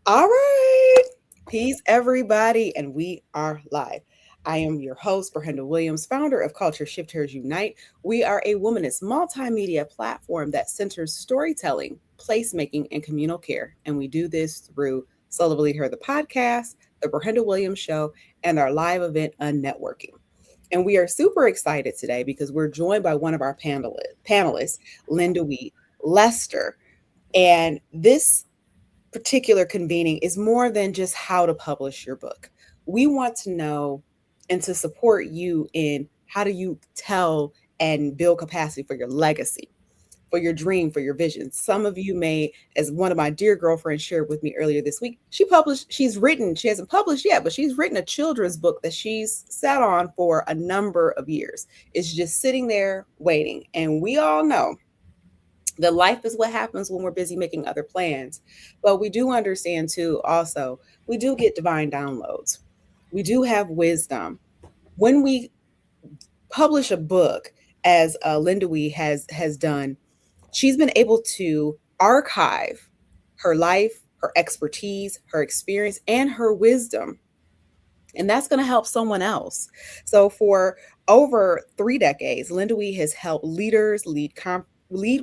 All right. Peace, everybody. And we are live. I am your host, Brenda Williams, founder of Culture Shifters Unite. We are a womanist multimedia platform that centers storytelling, placemaking, and communal care. And we do this through Solo Believe Her, the podcast, the Brenda Williams Show, and our live event, Unnetworking. And we are super excited today because we're joined by one of our panelists, Lindiwe Lester. And this particular convening is more than just how to publish your book. We want to know and to support you in how do you tell and build capacity for your legacy, for your dream, for your vision. Some of you may, as one of my dear girlfriends shared with me earlier this week, she hasn't published yet, but she's written a children's book that she's sat on for a number of years. It's just sitting there waiting. And we all know that life is what happens when we're busy making other plans. But we do understand too, also, we do get divine downloads. We do have wisdom. When we publish a book, as Linda has done, she's been able to archive her life, her expertise, her experience, and her wisdom. And that's going to help someone else. So for over 3 decades, Linda has helped leaders lead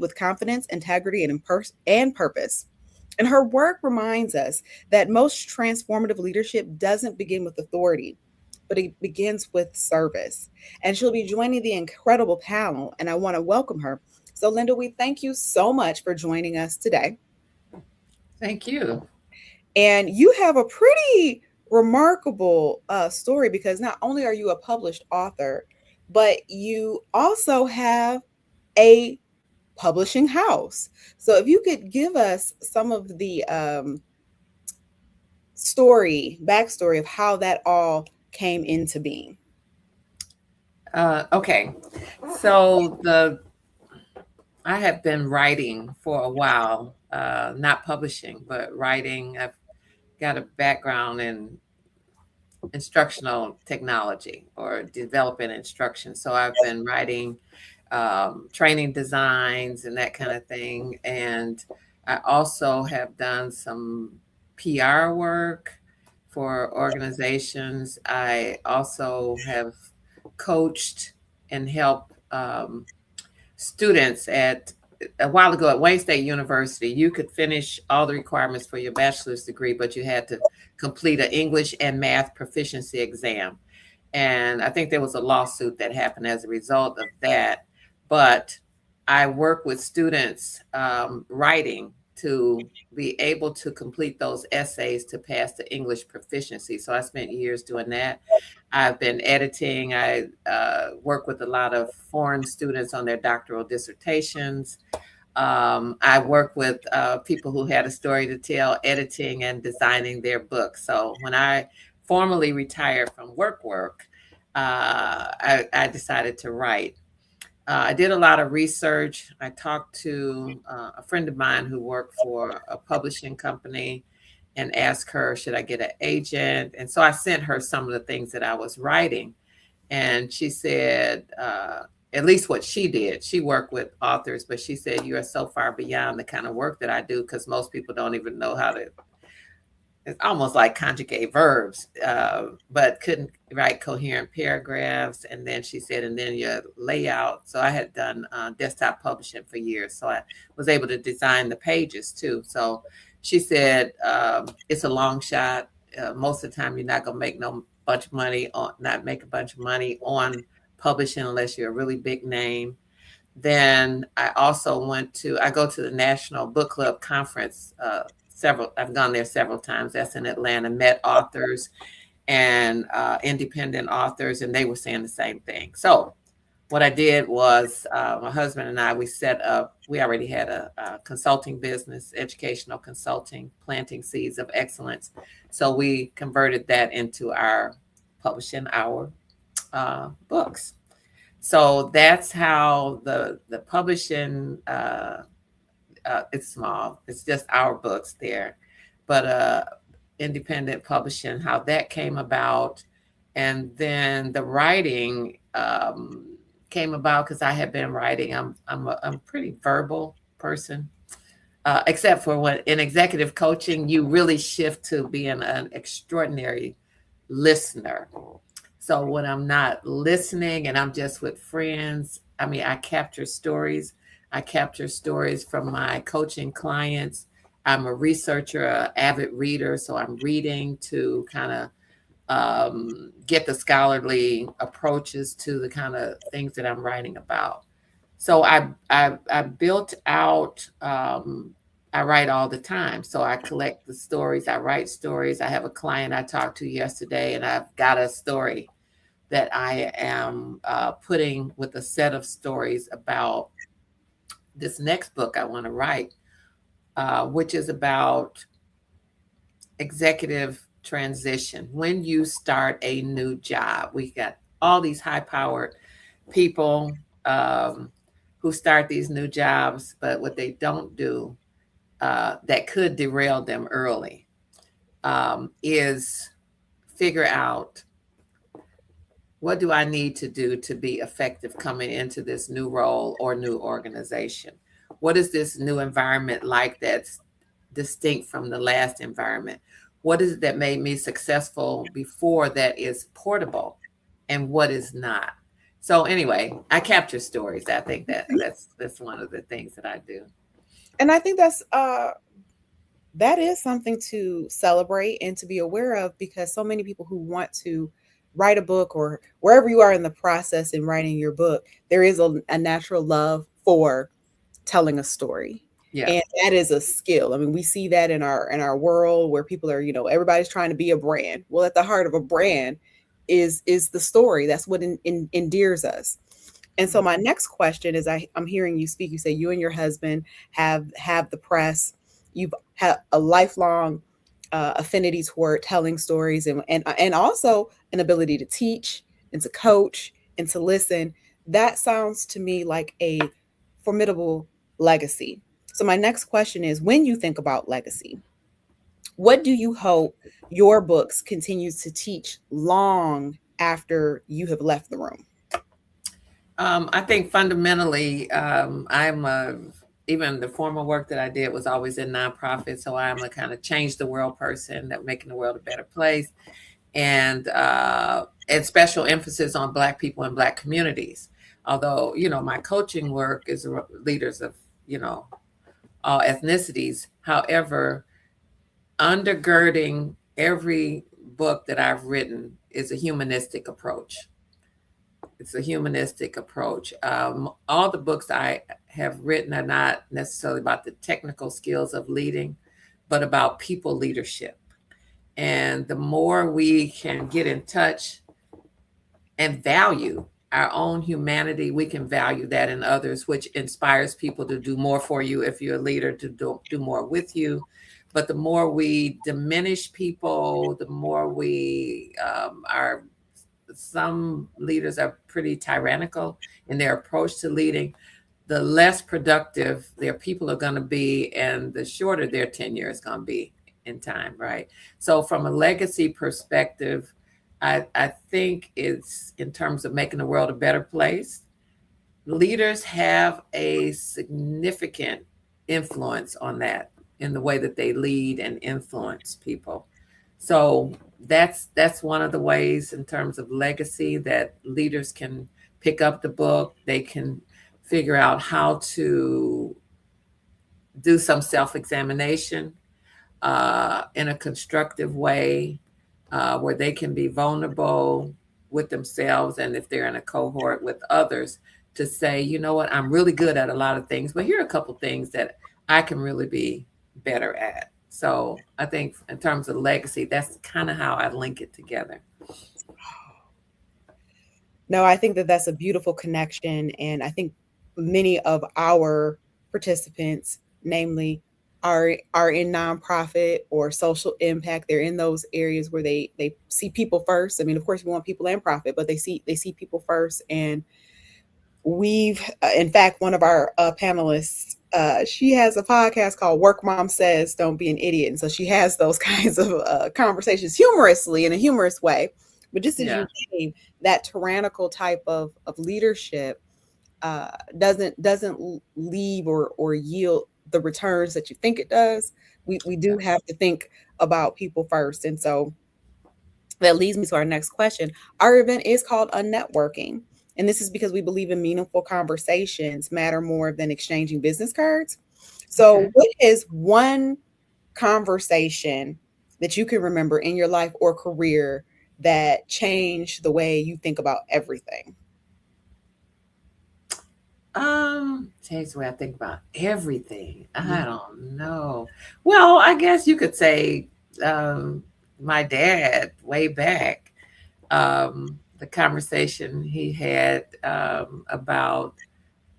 with confidence, integrity, and purpose. And her work reminds us that most transformative leadership doesn't begin with authority, but it begins with service. And she'll be joining the incredible panel, and I want to welcome her. So, Linda, we thank you so much for joining us today. Thank you. And you have a pretty remarkable story because not only are you a published author, but you also have a publishing house. So if you could give us some of the backstory of how that all came into being. Okay, so I have been writing for a while, not publishing, but writing. I've got a background in instructional technology or developing instruction, so I've been writing training designs and that kind of thing, and I also have done some PR work for organizations. I also have coached and helped students at a while ago at Wayne State University. You could finish all the requirements for your bachelor's degree, but you had to complete an English and math proficiency exam. And I think there was a lawsuit that happened as a result of that. But I work with students writing to be able to complete those essays to pass the English proficiency. So I spent years doing that. I've been editing. I work with a lot of foreign students on their doctoral dissertations. I work with people who had a story to tell, editing and designing their books. So when I formally retired from work, I decided to write. I did a lot of research. I talked to a friend of mine who worked for a publishing company and asked her, should I get an agent? And so I sent her some of the things that I was writing. And she said, at least what she did, she worked with authors, but she said, you are so far beyond the kind of work that I do because most people don't even know how to, it's almost like conjugate verbs, but couldn't write coherent paragraphs. And then she said, and then your layout. So I had done desktop publishing for years. So I was able to design the pages too. So she said, it's a long shot. Most of the time, you're not going to make not make a bunch of money on publishing unless you're a really big name. Then I go to the National Book Club Conference. I've gone there several times. That's in Atlanta, met authors and independent authors, and they were saying the same thing. So what I did was my husband and I, we already had a consulting business, educational consulting, planting seeds of excellence. So we converted that into publishing our books. So that's how the publishing, it's small. It's just our books there. But independent publishing, how that came about. And then the writing came about because I had been writing. I'm a pretty verbal person. except for when in executive coaching, you really shift to being an extraordinary listener. So when I'm not listening and I'm just with friends, I mean, I capture stories. I capture stories from my coaching clients. I'm a researcher, an avid reader, so I'm reading to kind of get the scholarly approaches to the kind of things that I'm writing about. So I built out. I write all the time, so I collect the stories. I write stories. I have a client I talked to yesterday, and I've got a story that I am putting with a set of stories about this next book I want to write, which is about executive transition. When you start a new job, we got all these high powered people who start these new jobs, but what they don't do that could derail them early is figure out what do I need to do to be effective coming into this new role or new organization? What is this new environment like that's distinct from the last environment? What is it that made me successful before that is portable and what is not? So anyway, I capture stories. I think that that's one of the things that I do. And I think that is something to celebrate and to be aware of, because so many people who want to write a book, or wherever you are in the process in writing your book, there is a natural love for telling a story. Yeah. And that is a skill. I mean, we see that in our world where people are, everybody's trying to be a brand. Well, at the heart of a brand is the story. That's what endears us. And so my next question is, I'm hearing you speak. You say you and your husband have the press. You've had a lifelong affinity toward telling stories, and also an ability to teach and to coach and to listen. That sounds to me like a formidable legacy. So my next question is, when you think about legacy, what do you hope your books continues to teach long after you have left the room? I think fundamentally, even the former work that I did was always in nonprofit. So I'm a kind of change the world person, that making the world a better place, and special emphasis on Black people and Black communities. Although my coaching work is leaders of all ethnicities. However, undergirding every book that I've written is a humanistic approach. It's a humanistic approach. All the books I have written are not necessarily about the technical skills of leading, but about people leadership. And the more we can get in touch and value our own humanity, we can value that in others, which inspires people to do more for you if you're a leader, to do more with you. But the more we diminish people, the more we are, some leaders are pretty tyrannical in their approach to leading, the less productive their people are going to be, and the shorter their tenure is going to be in time, right? So, from a legacy perspective, I think it's in terms of making the world a better place. Leaders have a significant influence on that in the way that they lead and influence people. So that's one of the ways in terms of legacy that leaders can pick up the book. They can figure out how to do some self-examination in a constructive way, where they can be vulnerable with themselves, and if they're in a cohort with others, to say, you know what, I'm really good at a lot of things, but here are a couple things that I can really be better at. So I think in terms of legacy, that's kind of how I link it together. No, I think that that's a beautiful connection. And I think many of our participants, namely, are in nonprofit or social impact. They're in those areas where they see people first. I mean, of course, we want people and profit, but they see people first. And we've, in fact, one of our panelists, she has a podcast called Work Mom Says, Don't Be an Idiot. And so she has those kinds of conversations humorously, in a humorous way. But just as Yeah. you name, that tyrannical type of leadership doesn't leave or yield the returns that you think it does. We do have to think about people first. And so that leads me to our next question. Our event is called Unnetworking. And this is because we believe in meaningful conversations matter more than exchanging business cards. So, Okay. what is one conversation that you can remember in your life or career that changed the way you think about everything? Change the way I think about everything. I Mhm. don't know. Well, I guess you could say um, my dad way back, the conversation he had about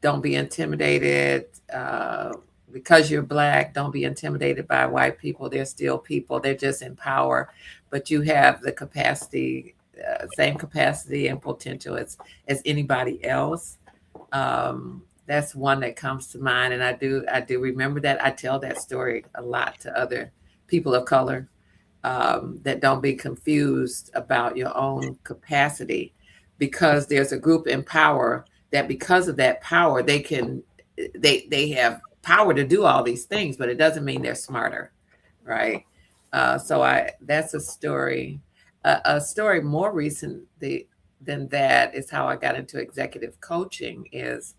don't be intimidated because you're black. Don't be intimidated by white people. They're still people. They're just in power, but you have the capacity, same capacity and potential as anybody else. That's one that comes to mind, and I do remember that. I tell that story a lot to other people of color, that don't be confused about your own capacity, because there's a group in power that because of that power they have power to do all these things, but it doesn't mean they're smarter, right? So I that's a story. A story more recent than that is how I got into executive coaching. Is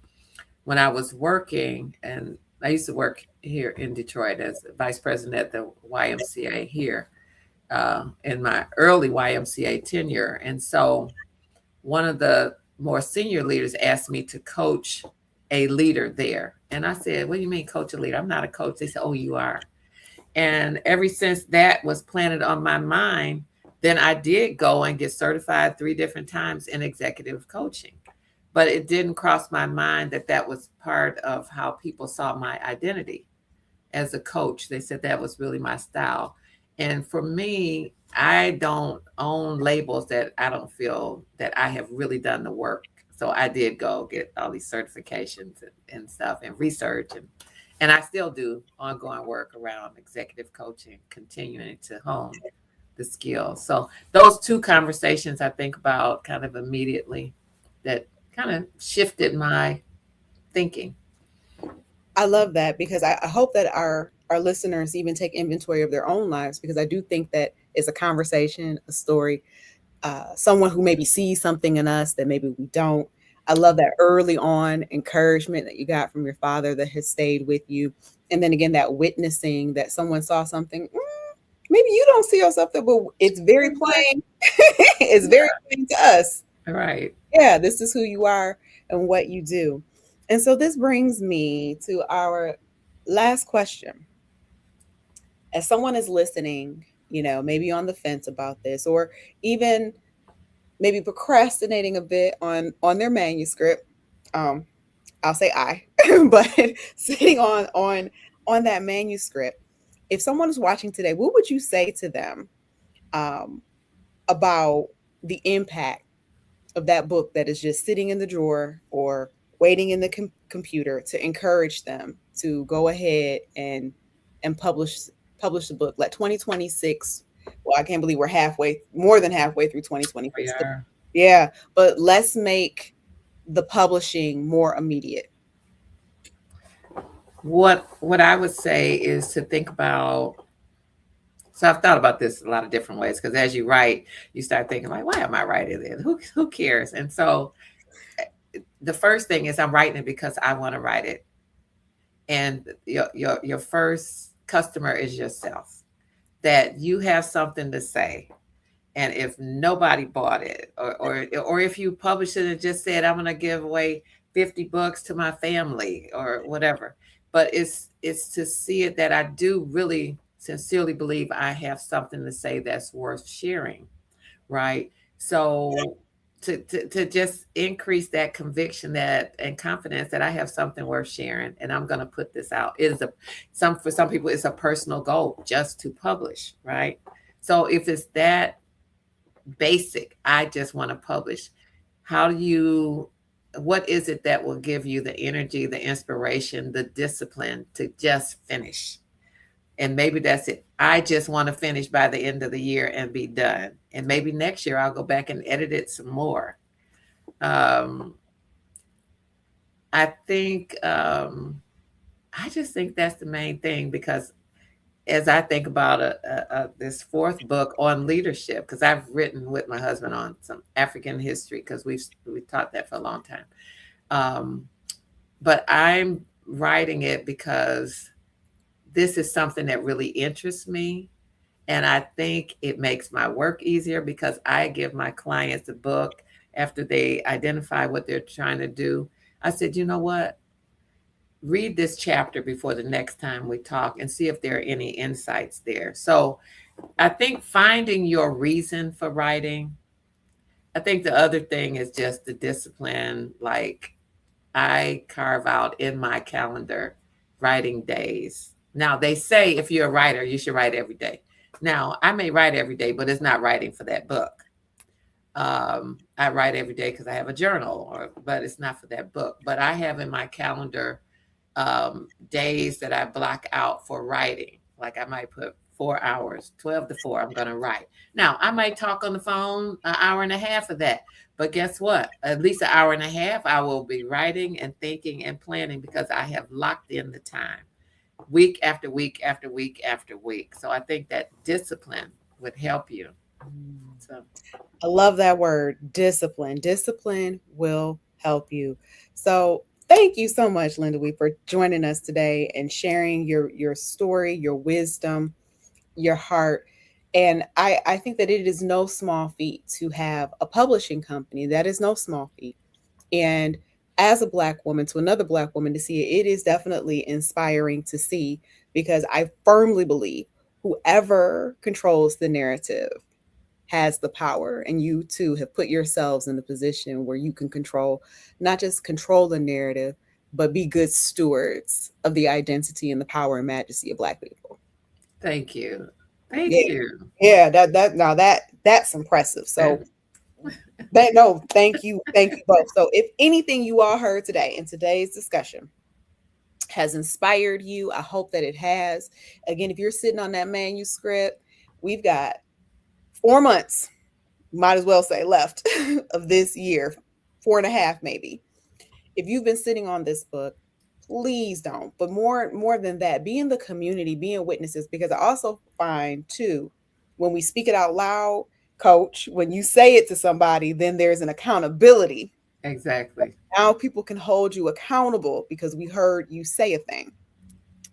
when I was working, and I used to work here in Detroit as vice president at the YMCA here, in my early YMCA tenure. And so one of the more senior leaders asked me to coach a leader there. And I said, "What do you mean, coach a leader? I'm not a coach." They said, "Oh, you are." And ever since that was planted on my mind, then I did go and get certified 3 different times in executive coaching. But it didn't cross my mind that that was part of how people saw my identity as a coach. They said that was really my style. And for me, I don't own labels that I don't feel that I have really done the work. So I did go get all these certifications and stuff and research, and I still do ongoing work around executive coaching, continuing to hone the skills. So those two conversations I think about kind of immediately, that kind of shifted my thinking. I love that because I hope that our listeners even take inventory of their own lives, because I do think that it's a conversation, a story, someone who maybe sees something in us that maybe we don't. I love that early on encouragement that you got from your father that has stayed with you. And then again, that witnessing that someone saw something, maybe you don't see yourself there, but it's very plain. It's very plain to us. Right. Yeah, this is who you are and what you do. And so this brings me to our last question. As someone is listening, maybe on the fence about this, or even maybe procrastinating a bit on their manuscript, um, I'll say I, but sitting on that manuscript, if someone is watching today, what would you say to them um, about the impact of that book that is just sitting in the drawer or waiting in the computer to encourage them to go ahead and publish the book? Let 2026, well, I can't believe we're more than halfway through We 2026. are. Yeah, but let's make the publishing more immediate. What I would say is to think about. So I've thought about this a lot of different ways, because as you write, you start thinking like, why am I writing it? Who cares? And so the first thing is I'm writing it because I want to write it, and your first customer is yourself. That you have something to say, and if nobody bought it, or if you published it and just said I'm going to give away 50 books to my family or whatever, but it's to see it that I do really sincerely believe I have something to say that's worth sharing, right? So to just increase that conviction, that and confidence that I have something worth sharing and I'm going to put this out, is a some for some people it's a personal goal just to publish, right? So if it's that basic, I just want to publish. How do you, what is it that will give you the energy, the inspiration, the discipline to just finish? And maybe that's it. I just want to finish by the end of the year and be done. And maybe next year I'll go back and edit it some more. Um, I think I just think that's the main thing because as I think about this fourth book on leadership, because I've written with my husband on some African history because we taught that for a long time. Um, but I'm writing it because this is something that really interests me. And I think it makes my work easier because I give my clients a book after they identify what they're trying to do. I said, you know what? Read this chapter before the next time we talk and see if there are any insights there. So I think finding your reason for writing. I think the other thing is just the discipline. Like I carve out in my calendar writing days. Now, they say if you're a writer, you should write every day. Now, I may write every day, but it's not writing for that book. I write every day because I have a journal, but it's not for that book. But I have in my calendar days that I block out for writing. Like I might put 4 hours, 12 to 4, I'm going to write. Now, I might talk on the phone an hour and a half of that. But guess what? At least an hour and a half, I will be writing and thinking and planning because I have locked in the time week after week after week after week. So I think that discipline would help you. So I love that word, discipline. Discipline will help you. So thank you so much, Lindiwe, for joining us today and sharing your story, your wisdom, your heart. And I think that it is no small feat to have a publishing company. That is no small feat. And as a Black woman to another Black woman to see it, it is definitely inspiring to see because I firmly believe whoever controls the narrative has the power, and you too have put yourselves in the position where you can control, not just control the narrative, but be good stewards of the identity and the power and majesty of Black people. thank you. Thank Yeah, you. yeah, that now that's impressive. And So that no, thank you both. So if anything you all heard today in today's discussion has inspired you, I hope that it has. Again, if you're sitting on that manuscript, we've got 4 months, might as well say, left of this year, 4.5 maybe. If you've been sitting on this book, please don't. But more than that, be in the community, be in witnesses, because I also find too, when we speak it out loud, coach, when you say it to somebody, then there's an accountability. exactly. Now people can hold you accountable because we heard you say a thing.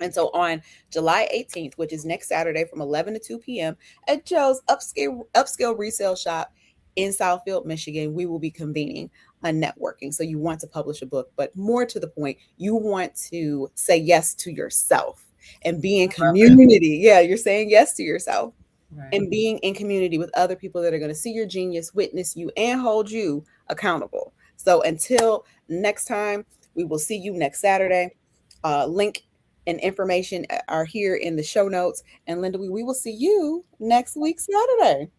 And so on July 18th, which is next Saturday from 11 to 2 p.m. at Joe's upscale resale shop in Southfield, Michigan, we will be convening a networking. So you want to publish a book, but more to the point, you want to say yes to yourself and be in Love it. community. Yeah, you're saying yes to yourself Right. and being in community with other people that are going to see your genius, witness you, and hold you accountable. So until next time, we will see you next Saturday. Link and information are here in the show notes. And Linda, we will see you next week, Saturday.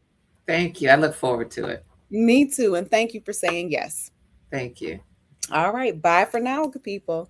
Thank you. I look forward to it. Me too. And thank you for saying yes. Thank you. All right. Bye for now, good people.